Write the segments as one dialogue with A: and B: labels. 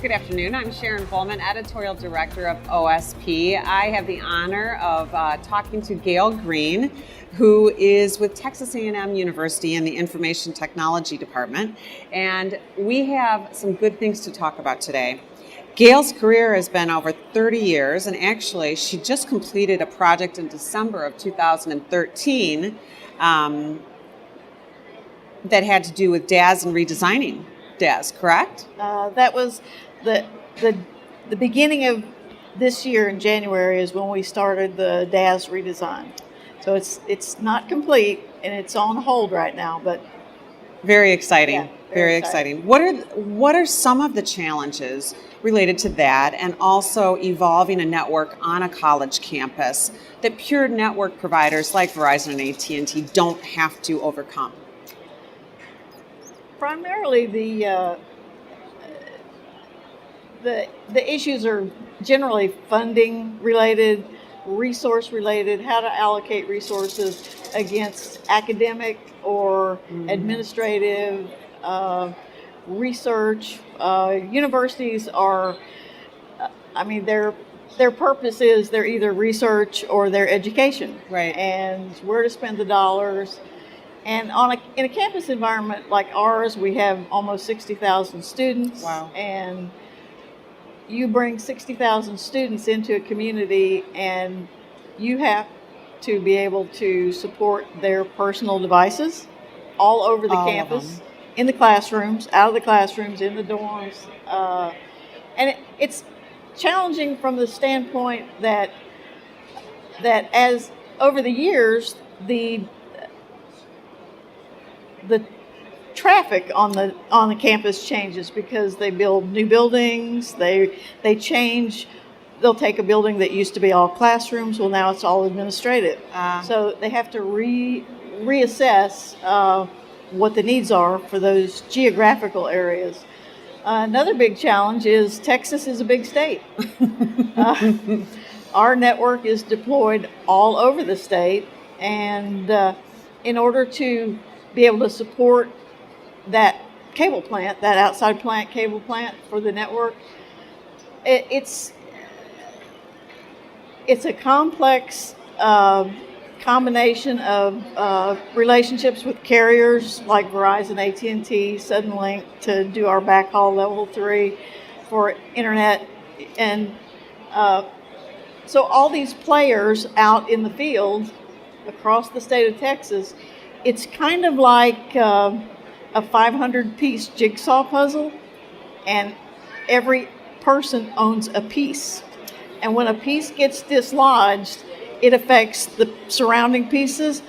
A: Good afternoon. I'm Sharon Vollman, Editorial Director of OSP. I have the honor of talking to Gale Green, who is with Texas A&M University in the Information Technology Department. And we have some good things to talk about today. Gale's career has been over 30 years, and actually she just completed a project in December of 2013 that had to do with DAS and redesigning DAS, correct?
B: That was the beginning of this year in January is when we started the DAS redesign. So it's not complete and it's on hold right now, but
A: very exciting.
B: Yeah,
A: very exciting. What are some of the challenges related to that, and also evolving a network on a college campus that pure network providers like Verizon and AT&T don't have to overcome?
B: primarily the issues are generally funding related, resource related, how to allocate resources against academic or administrative research. Universities are, their purpose is they're either research or their education,
A: right?
B: And where to spend the dollars. And in a campus environment like ours, we have almost 60,000 students.
A: Wow.
B: And you bring 60,000 students into a community, and you have to be able to support their personal devices all over the campus, in the classrooms, out of the classrooms, in the dorms. And it's challenging from the standpoint that as over the years, the traffic on the campus changes because they build new buildings. They change. They'll take a building that used to be all classrooms. Well, now it's all administrative. So they have to reassess what the needs are for those geographical areas. Another big challenge is Texas is a big state. Our network is deployed all over the state, and in order to be able to support that cable plant, that outside plant, cable plant for the network, it's a complex combination of relationships with carriers like Verizon, AT&T, Suddenlink to do our backhaul level 3 for internet. And so all these players out in the field across the state of Texas, it's kind of like a 500-piece jigsaw puzzle, and every person owns a piece. And when a piece gets dislodged, it affects the surrounding pieces.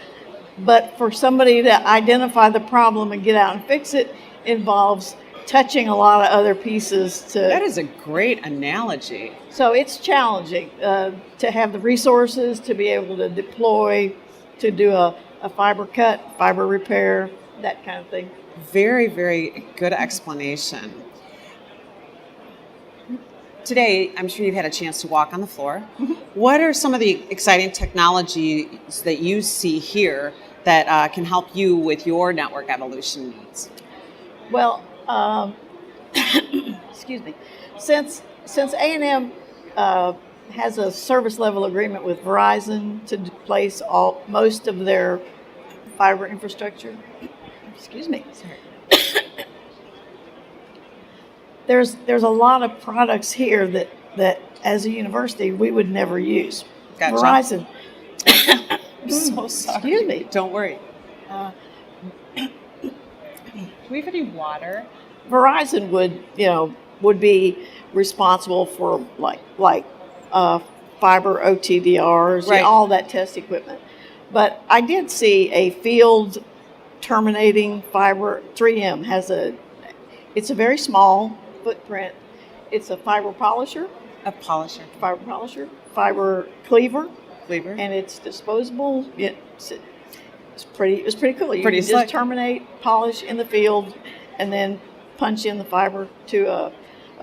B: But for somebody to identify the problem and get out and fix it involves touching a lot of other pieces.
A: That is a great analogy.
B: So it's challenging to have the resources to be able to deploy, to do a fiber cut, fiber repair, that kind of thing.
A: Very, very good explanation. Today, I'm sure you've had a chance to walk on the floor. Mm-hmm. What are some of the exciting technologies that you see here that can help you with your network evolution needs?
B: Well, excuse me. Since A&M has a service level agreement with Verizon to place most of their fiber infrastructure. Excuse me. Sorry. There's a lot of products here that as a university we would never use.
A: Gotcha.
B: Verizon.
A: I'm so sorry.
B: Excuse me.
A: Don't worry. Do we have any water?
B: Verizon would be responsible for like fiber OTDRs,
A: right,
B: and all that test equipment. But I did see a field terminating fiber. 3M has it's a very small footprint. It's a fiber polisher. Fiber polisher. Fiber cleaver. And it's disposable. It's pretty cool. You can just terminate, polish in the field, and then punch in the fiber to a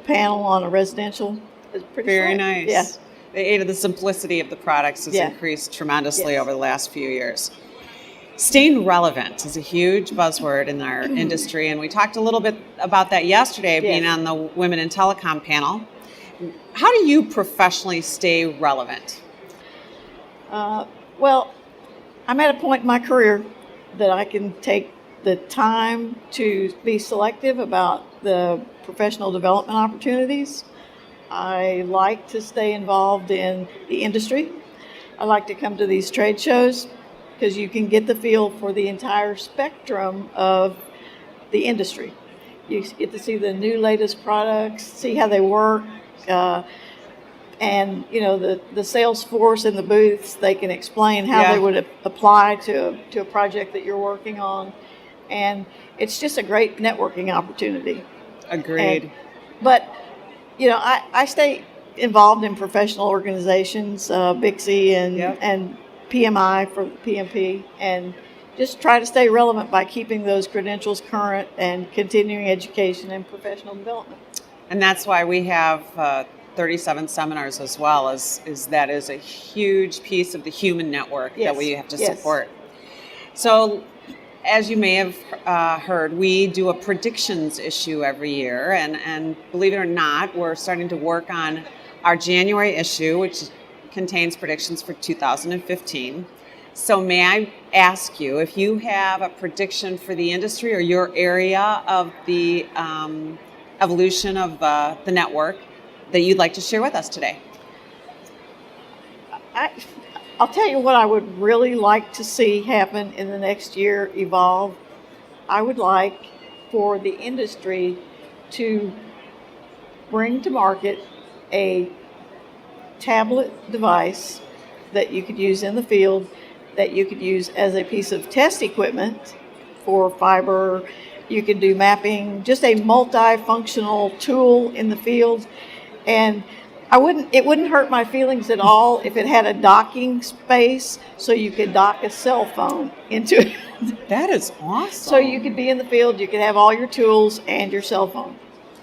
B: panel on a residential. It's pretty
A: very
B: slick.
A: nice.
B: Yeah.
A: The simplicity of the products has increased tremendously over the last few years. Staying relevant is a huge buzzword in our industry, and we talked a little bit about that yesterday, being on the Women in Telecom panel. How do you professionally stay relevant?
B: Well, I'm at a point in my career that I can take the time to be selective about the professional development opportunities. I like to stay involved in the industry. I like to come to these trade shows because you can get the feel for the entire spectrum of the industry. You get to see the new latest products, see how they work, and the sales force in the booths, they can explain how they would apply to a project that you're working on, and it's just a great networking opportunity.
A: Agreed.
B: But I stay involved in professional organizations, Bixie and PMI for PMP, and just try to stay relevant by keeping those credentials current and continuing education and professional development.
A: And that's why we have 37 seminars as well, is that is a huge piece of the human network that we have to support. So as you may have heard, we do a predictions issue every year, and believe it or not, we're starting to work on our January issue, which contains predictions for 2015. So may I ask you if you have a prediction for the industry or your area of the evolution of the network that you'd like to share with us today?
B: I'll tell you what I would really like to see happen in the next year evolve. I would like for the industry to bring to market a tablet device that you could use in the field, that you could use as a piece of test equipment for fiber. You could do mapping, just a multifunctional tool in the field. And it wouldn't hurt my feelings at all if it had a docking space so you could dock a cell phone into it.
A: That is awesome.
B: So you could be in the field, you could have all your tools and your cell phone.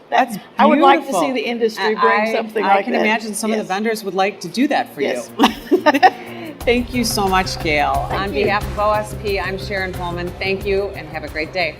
A: That's beautiful.
B: I would like to see the industry bring something like that.
A: I can imagine some of the vendors would like to do that for you. Thank you so much, Gale. On behalf of OSP, I'm Sharon Vollman. Thank you and have a great day.